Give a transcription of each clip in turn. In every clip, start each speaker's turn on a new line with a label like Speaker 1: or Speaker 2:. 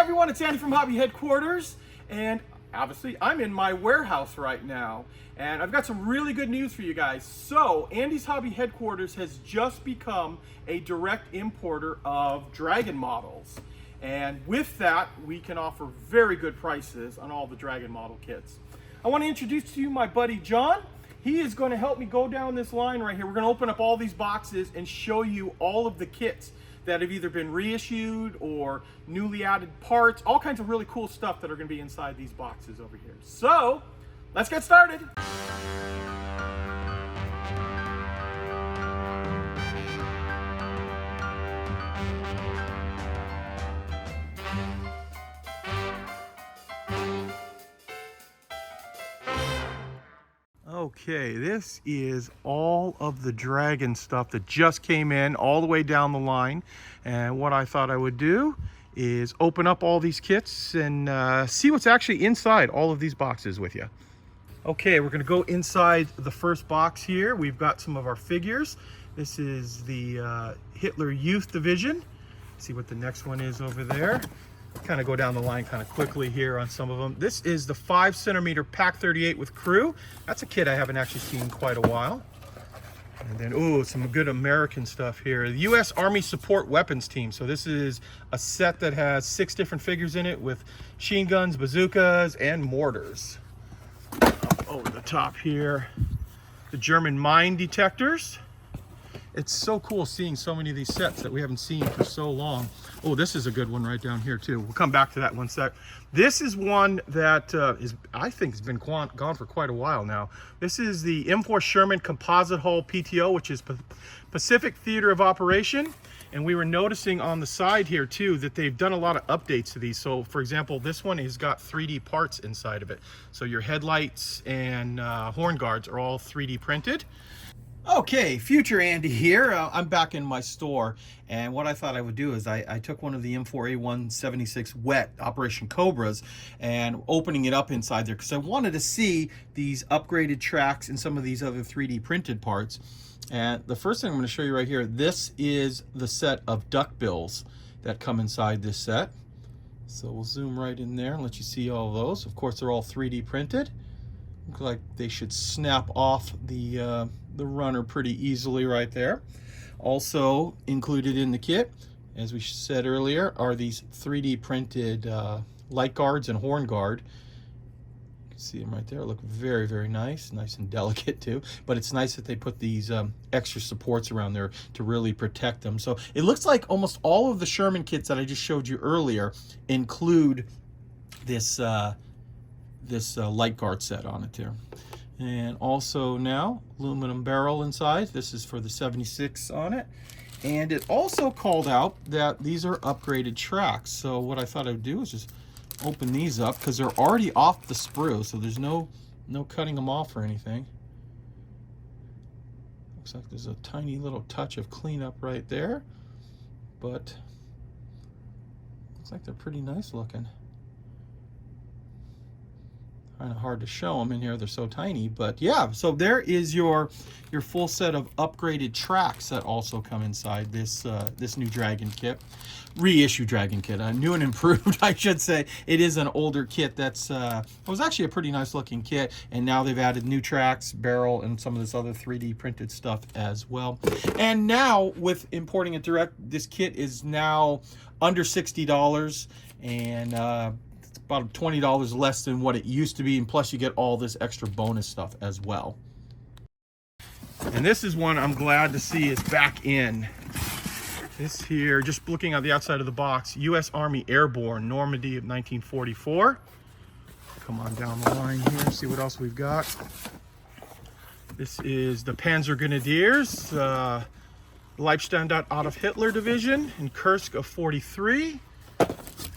Speaker 1: everyone, it's Andy from Hobby Headquarters, and obviously I'm in my warehouse right now, and I've got some really good news for you guys. So Andy's Hobby Headquarters has just become a direct importer of Dragon models, and with that we can offer very good prices on all the Dragon model kits. I want to introduce to you my buddy John. He is going to help me go down this line right here. We're going to open up all these boxes and show you all of the kits that have either been reissued or newly added parts, all kinds of really cool stuff that are going to be inside these boxes over here. So let's get started. Okay, this is all of the Dragon stuff that just came in all the way down the line. And what I thought I would do is open up all these kits and see what's actually inside all of these boxes with you. Okay, we're gonna go inside the first box here. We've got some of our figures. This is the Hitler Youth Division. See what the next one is over there. Kind of go down the line kind of quickly here on some of them. This is the 5cm Pack 38 with crew. That's a kit I haven't actually seen in quite a while. And then, ooh, some good American stuff here. The U.S. Army Support Weapons Team. So this is a set that has 6 different figures in it with machine guns, bazookas, and mortars. Up over the top here, the German mine detectors. It's so cool seeing so many of these sets that we haven't seen for so long. Oh, this is a good one right down here too. We'll come back to that one sec. This is one that I think has been gone for quite a while now. This is the M4 Sherman Composite Hull PTO, which is Pacific Theater of Operation. And we were noticing on the side here too that they've done a lot of updates to these. So for example, this one has got 3D parts inside of it. So your headlights and horn guards are all 3D printed. Okay, future Andy here. I'm back in my store, and what I thought I would do is I took one of the M4A176 wet Operation Cobras and opening it up inside there because I wanted to see these upgraded tracks and some of these other 3D printed parts. And the first thing I'm going to show you right here, this is the set of duckbills that come inside this set. So we'll zoom right in there and let you see all of those. Of course, they're all 3D printed. Looks like they should snap off the runner pretty easily right there. Also included in the kit, as we said earlier, are these 3D printed light guards and horn guard. You can see them right there. Look very, very nice and delicate too. But it's nice that they put these extra supports around there to really protect them. So it looks like almost all of the Sherman kits that I just showed you earlier include this light guard set on it there. And also now aluminum barrel inside. This is for the 76 on it. And it also called out that these are upgraded tracks. So what I thought I would do is just open these up because they're already off the sprue, so there's no cutting them off or anything. Looks like there's a tiny little touch of cleanup right there, but looks like they're pretty nice looking. Kind of hard to show them in here, they're so tiny, but yeah. So there is your full set of upgraded tracks that also come inside this this new Dragon kit, reissue Dragon kit, new and improved I should say. It is an older kit that's it was actually a pretty nice looking kit, and now they've added new tracks, barrel, and some of this other 3D printed stuff as well. And now with importing it direct, this kit is now under $60, and about $20 less than what it used to be, and plus you get all this extra bonus stuff as well. And this is one I'm glad to see is back in. This here, just looking at the outside of the box, U.S. Army Airborne, Normandy of 1944. Come on down the line here, see what else we've got. This is the Panzer Grenadiers, Leibstandarte Adolf Hitler Division in Kursk of 43.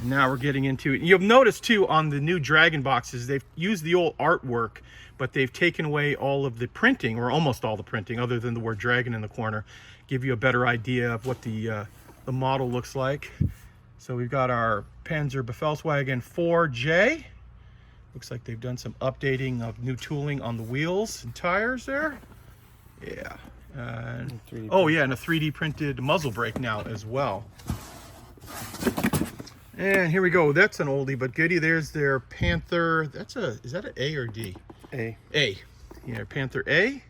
Speaker 1: Now we're getting into it. You'll notice too on the new Dragon boxes, they've used the old artwork, but they've taken away all of the printing, or almost all the printing, other than the word Dragon in the corner. Give you a better idea of what the model looks like. So we've got our Panzer Befehlswagen 4J. Looks like they've done some updating of new tooling on the wheels and tires there. Yeah. Oh yeah, and a 3D printed muzzle brake now as well. And here we go. That's an oldie but goodie. There's their Panther. Is that an A or D?
Speaker 2: A.
Speaker 1: A. Yeah, Panther A.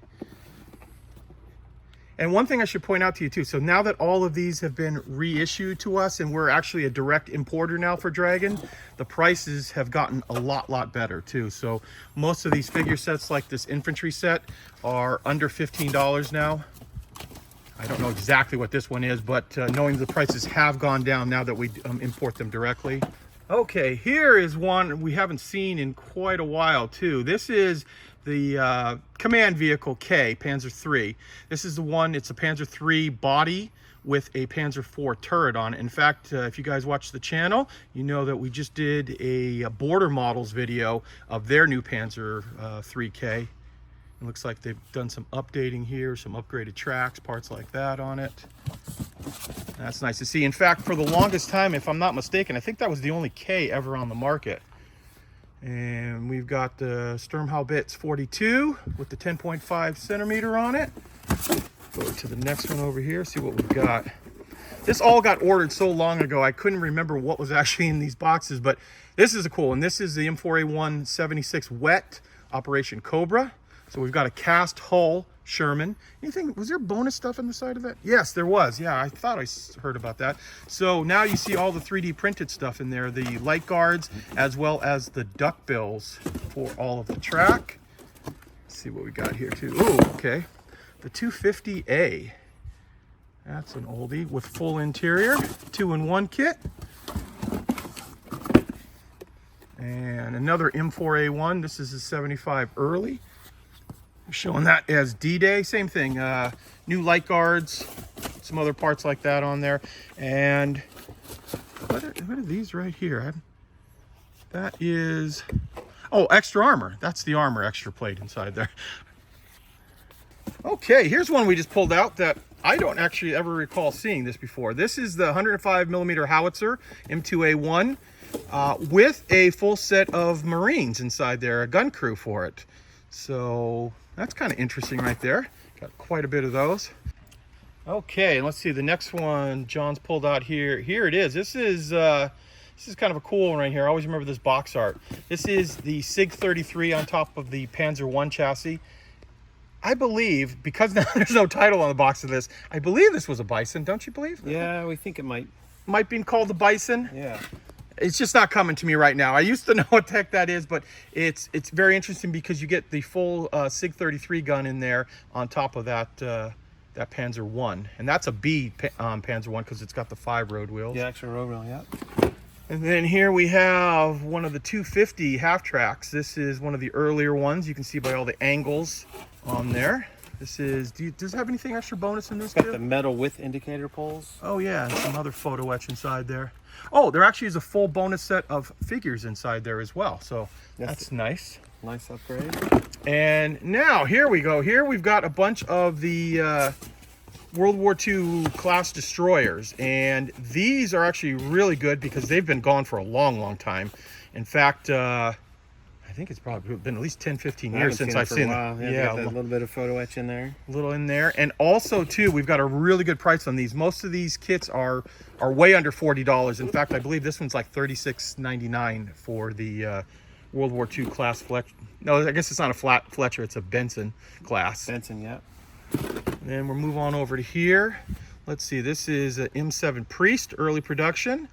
Speaker 1: And one thing I should point out to you too, so now that all of these have been reissued to us and we're actually a direct importer now for Dragon, the prices have gotten a lot better too. So most of these figure sets like this infantry set are under $15 now. I don't know exactly what this one is, but knowing the prices have gone down now that we import them directly. Okay, here is one we haven't seen in quite a while too. This is the command vehicle K, Panzer III. This is the one, it's a Panzer III body with a Panzer IV turret on it. In fact, if you guys watch the channel, you know that we just did a border models video of their new Panzer IIIK. It looks like they've done some updating here, some upgraded tracks, parts like that on it. That's nice to see. In fact, for the longest time, if I'm not mistaken, I think that was the only K ever on the market. And we've got the Sturmhaubitz 42 with the 10.5 centimeter on it. Go to the next one over here, see what we've got. This all got ordered so long ago, I couldn't remember what was actually in these boxes, but this is a cool one. This is the M4A1 76 wet Operation Cobra. So we've got a cast hull Sherman. Anything, was there bonus stuff in the side of that? Yes, there was. Yeah, I thought I heard about that. So now you see all the 3D printed stuff in there, the light guards, as well as the duck bills for all of the track. Let's see what we got here too. Oh, okay. The 250A. That's an oldie with full interior, 2-in-1 kit. And another M4A1. This is a 75 early. Showing that as D-Day, same thing, new light guards, some other parts like that on there. And what are these right here? That is, oh, extra armor. That's the armor extra plate inside there. Okay, here's one we just pulled out that I don't actually ever recall seeing this before. This is the 105 millimeter howitzer M2A1 with a full set of Marines inside there, a gun crew for it. So that's kind of interesting right there. Got quite a bit of those. Okay, let's see the next one John's pulled out here. Here it is. This is kind of a cool one right here. I always remember this box art. This is the SIG 33 on top of the Panzer I chassis. I believe, because now there's no title on the box of this, I believe this was a Bison, don't you believe?
Speaker 2: Yeah, we think it might.
Speaker 1: Might be called the Bison.
Speaker 2: Yeah.
Speaker 1: It's just not coming to me right now. I used to know what the heck that is, but it's very interesting because you get the full SIG 33 gun in there on top of that that Panzer I, and that's a B Panzer I because it's got the 5 road wheels.
Speaker 2: Yeah, extra road wheel, yeah.
Speaker 1: And then here we have one of the 250 half tracks. This is one of the earlier ones. You can see by all the angles on there. This is, does it have anything extra bonus in this?
Speaker 2: Got the metal with indicator poles.
Speaker 1: Oh yeah, and some other photo etch inside there. Oh, there actually is a full bonus set of figures inside there as well. So that's nice.
Speaker 2: Nice upgrade.
Speaker 1: And now here we go. Here we've got a bunch of the World War II class destroyers. And these are actually really good because they've been gone for a long time. In fact, I think it's probably been at least 10-15 years since I've seen them.
Speaker 2: Yeah, a little bit of photo etch in there.
Speaker 1: A little in there. And also too, we've got a really good price on these. Most of these kits are way under $40. In fact, I believe this one's like $36.99 for the World War II class Fletcher. No, I guess it's not a Fletcher, it's a Benson class.
Speaker 2: Benson, yeah.
Speaker 1: And then we'll move on over to here. Let's see, this is an M7 Priest, early production.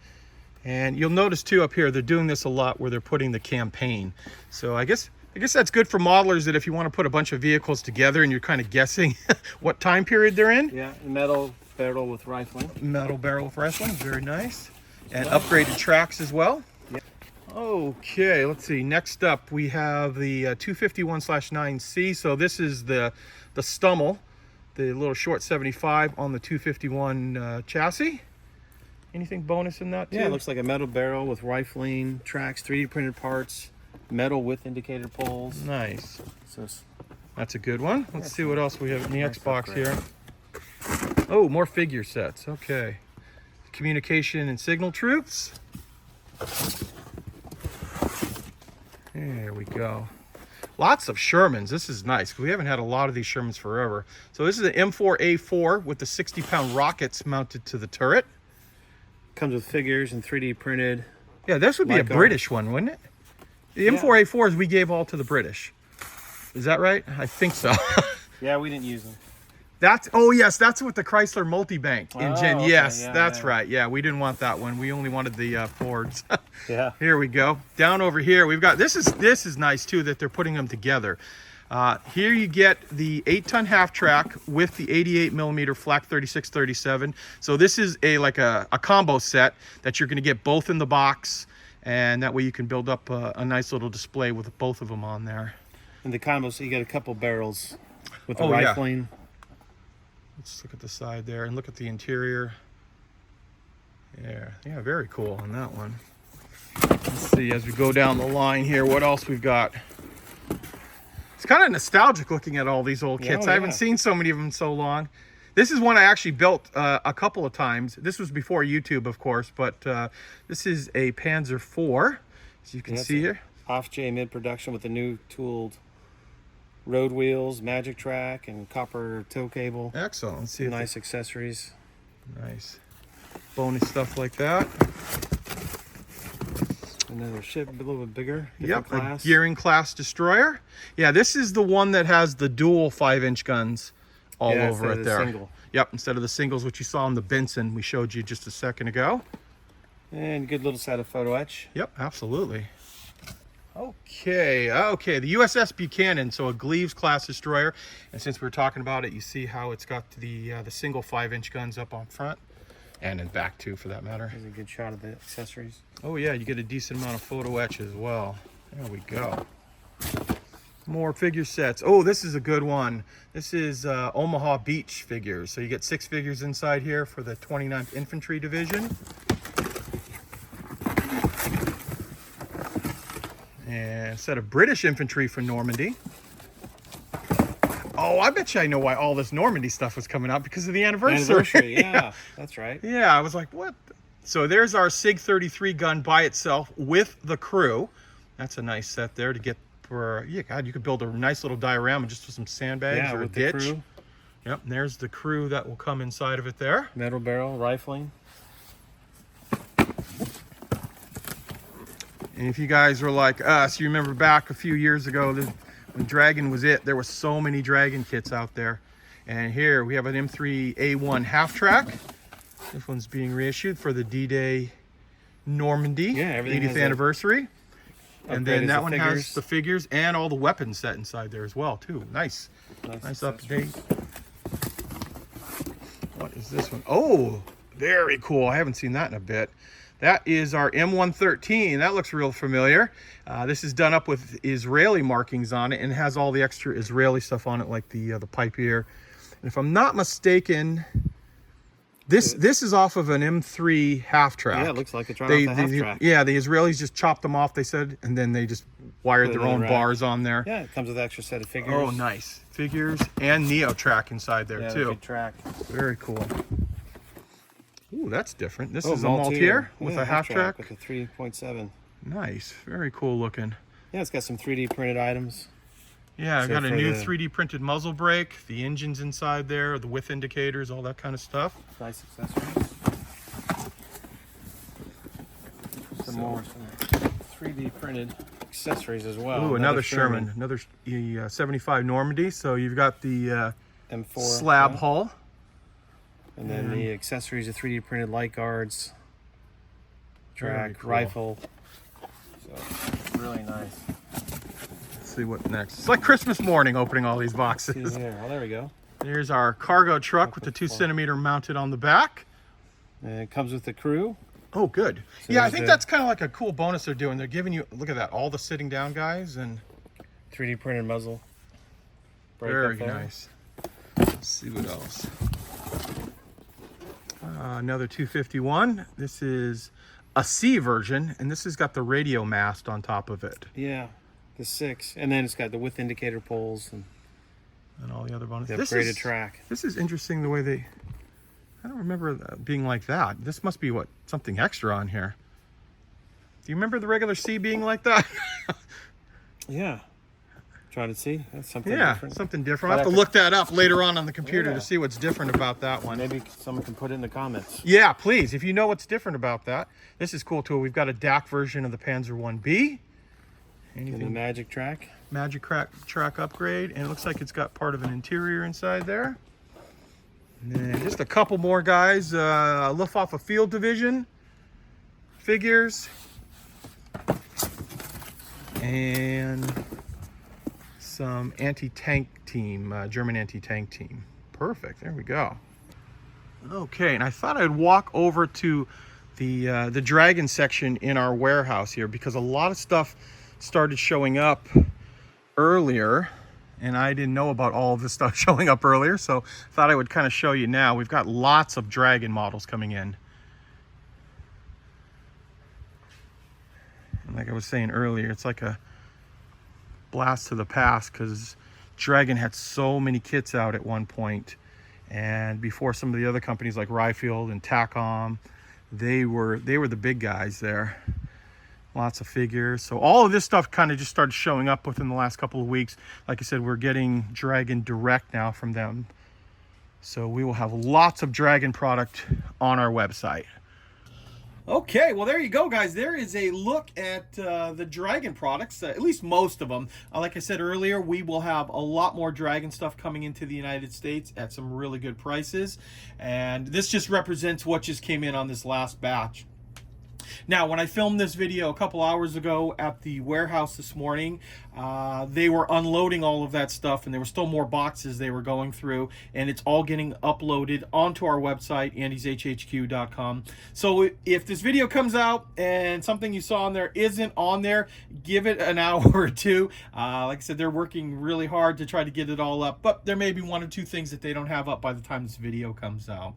Speaker 1: And you'll notice too up here, they're doing this a lot where they're putting the campaign. So I guess that's good for modelers, that if you want to put a bunch of vehicles together and you're kind of guessing what time period they're in.
Speaker 2: Yeah, metal barrel with rifling.
Speaker 1: Metal barrel with rifling, very nice. And upgraded tracks as well.
Speaker 2: Yeah.
Speaker 1: Okay, let's see. Next up, we have the 251/9C. So this is the Stummel, the little short 75 on the 251 chassis. Anything bonus in that too?
Speaker 2: Yeah, it looks like a metal barrel with rifling, tracks, 3D printed parts, metal with indicator poles.
Speaker 1: Nice.
Speaker 2: So
Speaker 1: that's a good one. Let's see what else we have in the Xbox here. Oh, more figure sets. Okay. Communication and signal troops. There we go. Lots of Shermans. This is nice because we haven't had a lot of these Shermans forever. So this is the M4A4 with the 60-pound rockets mounted to the turret.
Speaker 2: comes with figures and 3D printed.
Speaker 1: Yeah, this would be a British one, wouldn't it? The M4A4s we gave all to the British. Is that right? I think so.
Speaker 2: Yeah, we didn't use them.
Speaker 1: Oh yes, that's with the Chrysler multi-bank engine.
Speaker 2: Okay.
Speaker 1: Yes,
Speaker 2: Yeah,
Speaker 1: that's right. Yeah, we didn't want that one. We only wanted the Fords.
Speaker 2: Yeah.
Speaker 1: Here we go. Down over here, we've got, this is nice too that they're putting them together. Here you get the 8-ton half-track with the 88mm Flak 3637. So this is like a combo set that you're going to get both in the box, and that way you can build up a nice little display with both of them on there.
Speaker 2: And the combo, so you get a couple barrels with the
Speaker 1: Oh, yeah.
Speaker 2: rifling.
Speaker 1: Let's look at the side there and look at the interior. Yeah, very cool on that one. Let's see as we go down the line here what else we've got. It's kind of nostalgic looking at all these old kits. I haven't seen so many of them in so long. This is one I actually built a couple of times. This was before YouTube, of course, but this is a Panzer IV, as you can see here.
Speaker 2: Off-J mid-production with the new tooled road wheels, magic track, and copper tow cable.
Speaker 1: Excellent. Let's see.
Speaker 2: Nice accessories.
Speaker 1: Nice. Bonus stuff like that.
Speaker 2: Another ship, a little bit bigger.
Speaker 1: Yep,
Speaker 2: class.
Speaker 1: a Gearing class destroyer. Yeah, this is the one that has the dual 5-inch guns all over it there.
Speaker 2: Single.
Speaker 1: Yep, instead of the singles, which you saw in the Benson we showed you just a second ago.
Speaker 2: And good little set of photo etch.
Speaker 1: Yep, absolutely. Okay, the USS Buchanan, so a Gleaves class destroyer. And since we were talking about it, you see how it's got the single 5-inch guns up on front. And in back too, for that matter.
Speaker 2: There's a good shot of the accessories.
Speaker 1: Oh yeah, you get a decent amount of photo etch as well. There we go. More figure sets. Oh, this is a good one. This is Omaha Beach figures. So you get 6 figures inside here for the 29th Infantry Division. And a set of British infantry for Normandy. Oh, I bet you I know why all this Normandy stuff was coming out, because of the anniversary.
Speaker 2: Yeah, that's right.
Speaker 1: Yeah, I was like, what? So there's our SIG 33 gun by itself with the crew. That's a nice set there to get for, yeah, God, you could build a nice little diorama just with some sandbags or a ditch. The crew. Yep, and there's the crew that will come inside of it there.
Speaker 2: Metal barrel, rifling.
Speaker 1: And if you guys were like us, you remember back a few years ago, when Dragon was it, there were so many Dragon kits out there. And here we have an M3A1 half-track. This one's being reissued for the D-Day Normandy 80th anniversary. And then that one has the figures and all the weapons set inside there as well, too. Nice up-to-date. What is this one? Oh, very cool. I haven't seen that in a bit. That is our M113. That looks real familiar. This is done up with Israeli markings on it and has all the extra Israeli stuff on it, like the pipe here. And if I'm not mistaken, this is off of an M3 half-track.
Speaker 2: Yeah, it looks like it's right off the half-track.
Speaker 1: Yeah, the Israelis just chopped them off, they said, and then they just wired their own bars on there.
Speaker 2: Yeah, it comes with an extra set of figures.
Speaker 1: Oh, nice. Figures and Neo track inside there, too.
Speaker 2: Big track.
Speaker 1: Very cool. Ooh, that's different. This is a Maltier with a half-track.
Speaker 2: With a 3.7.
Speaker 1: Nice. Very cool looking.
Speaker 2: Yeah, it's got some 3D printed items.
Speaker 1: Yeah, I've got a new 3D printed muzzle brake, the engines inside there, the width indicators, all that kind of stuff.
Speaker 2: Nice accessories. Some more 3D printed accessories as well.
Speaker 1: Ooh, another Sherman. Another 75 Normandy. So you've got the
Speaker 2: M4
Speaker 1: slab hull.
Speaker 2: And then the accessories are 3D printed light guards, track, rifle. So really nice.
Speaker 1: Let's see what next. It's like Christmas morning opening all these boxes.
Speaker 2: Yeah, well, there we go.
Speaker 1: Here's our cargo truck with the 2cm mounted on the back.
Speaker 2: And it comes with the crew.
Speaker 1: Oh, good. So yeah, I think that's kind of like a cool bonus they're doing. They're giving you, look at that, all the sitting down guys and
Speaker 2: 3D printed muzzle.
Speaker 1: Very nice. Let's see what else. Another 251. This is a C version, and this has got the radio mast on top of it.
Speaker 2: Yeah, the 6, and then it's got the width indicator poles and
Speaker 1: all the other bonuses.
Speaker 2: The upgraded track.
Speaker 1: This is interesting the way they. I don't remember that being like that. This must be what, something extra on here. Do you remember the regular C being like that?
Speaker 2: Yeah. Try to see. That's something
Speaker 1: Yeah,
Speaker 2: different.
Speaker 1: something different. I'll have to look that up later on the computer
Speaker 2: Yeah.
Speaker 1: to see what's different about that one.
Speaker 2: Maybe someone can put it in the comments.
Speaker 1: Yeah, please. If you know what's different about that. This is cool too. We've got a DAC version of the Panzer 1B.
Speaker 2: And the Magic Track.
Speaker 1: Magic track upgrade. And it looks like it's got part of an interior inside there. And then just a couple more guys. Luftwaffe Field Division figures. And some anti-tank team, German anti-tank team. Perfect, there we go. Okay, and I thought I'd walk over to the Dragon section in our warehouse here because a lot of stuff started showing up earlier and I didn't know about all of this stuff showing up earlier, so thought I would kind of show you now. We've got lots of Dragon models coming in. And like I was saying earlier, it's like a blast to the past because Dragon had so many kits out at one point, and before some of the other companies like Ryfield and TACOM, they were the big guys there. Lots of figures. So all of this stuff kind of just started showing up within the last couple of weeks. Like I said, we're getting Dragon direct now from them, so we will have lots of Dragon product on our website. Okay, well, there you go, guys. There is a look at the Dragon products, at least most of them. Like I said earlier, we will have a lot more Dragon stuff coming into the United States at some really good prices. And this just represents what just came in on this last batch. Now, when I filmed this video a couple hours ago at the warehouse this morning, they were unloading all of that stuff, and there were still more boxes they were going through, and it's all getting uploaded onto our website, andyshhq.com. So if this video comes out and something you saw on there isn't on there, give it an hour or two. Like I said, they're working really hard to try to get it all up, but there may be one or two things that they don't have up by the time this video comes out.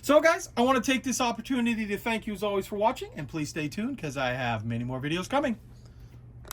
Speaker 1: So guys, I want to take this opportunity to thank you as always for watching, and please stay tuned because I have many more videos coming.